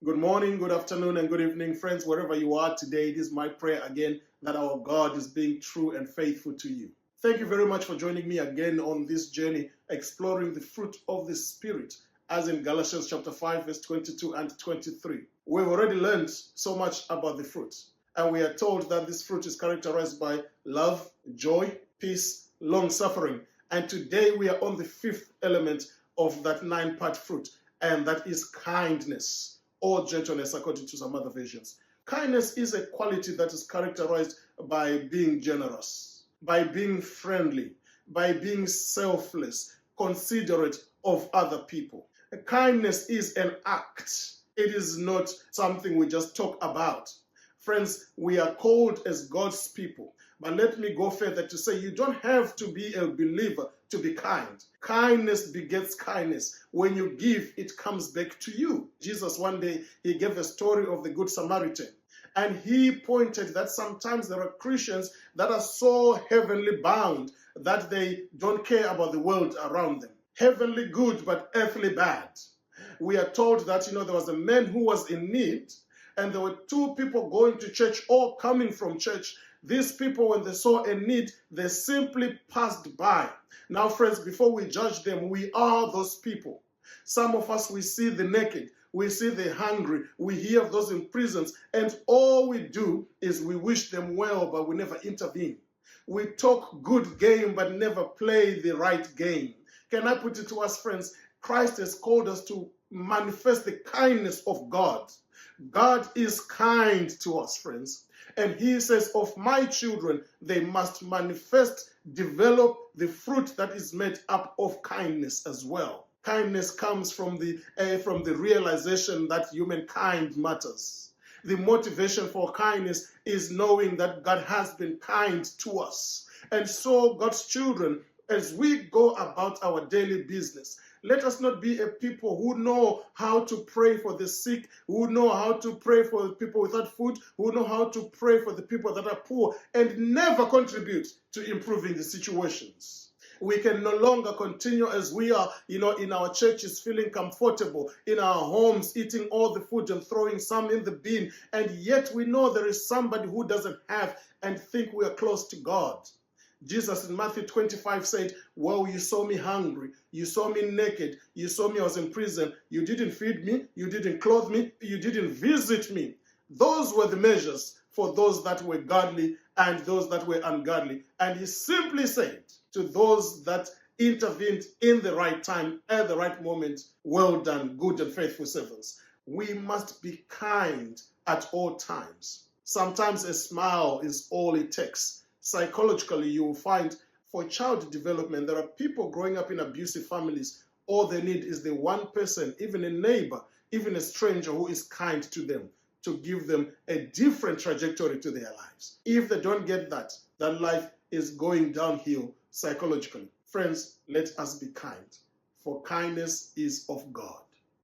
Good morning, good afternoon, and good evening, friends, wherever you are today. It is my prayer again that our God is being true and faithful to you. Thank you very much for joining me again on this journey, exploring the fruit of the Spirit, as in Galatians chapter 5, verse 22 and 23. We've already learned so much about the fruit, and we are told that this fruit is characterized by love, joy, peace, long-suffering. And today we are on the fifth element of that 9-part fruit, and that is kindness, or gentleness, according to some other versions. Kindness is a quality that is characterized by being generous, by being friendly, by being selfless, considerate of other people. Kindness is an act. It is not something we just talk about. Friends, we are called as God's people. But let me go further to say you don't have to be a believer to be kind. Kindness begets kindness. When you give, it comes back to you. Jesus, one day, he gave a story of the Good Samaritan. And he pointed that sometimes there are Christians that are so heavenly bound that they don't care about the world around them. Heavenly good, but earthly bad. We are told that, there was a man who was in need, and there were two people going to church or coming from church. These people, when they saw a need, they simply passed by. Now, friends, before we judge them, we are those people. Some of us, we see the naked, we see the hungry, we hear of those in prisons, and all we do is we wish them well, but we never intervene. We talk good game, but never play the right game. Can I put it to us, friends? Christ has called us to manifest the kindness of God. God is kind to us, friends. And he says, of my children, they must manifest, develop the fruit that is made up of kindness as well. Kindness comes from the realization that humankind matters. The motivation for kindness is knowing that God has been kind to us. And so, God's children, as we go about our daily business, let us not be a people who know how to pray for the sick, who know how to pray for the people without food, who know how to pray for the people that are poor, and never contribute to improving the situations. We can no longer continue as we are, in our churches feeling comfortable, in our homes eating all the food and throwing some in the bin, and yet we know there is somebody who doesn't have and think we are close to God. Jesus in Matthew 25 said, well, you saw me hungry, you saw me naked, you saw me I was in prison, you didn't feed me, you didn't clothe me, you didn't visit me. Those were the measures for those that were godly and those that were ungodly. And he simply said to those that intervened in the right time, at the right moment, well done, good and faithful servants. We must be kind at all times. Sometimes a smile is all it takes. Psychologically, you will find for child development, there are people growing up in abusive families. All they need is the one person, even a neighbor, even a stranger who is kind to them, to give them a different trajectory to their lives. If they don't get that, then life is going downhill psychologically. Friends, let us be kind, for kindness is of God.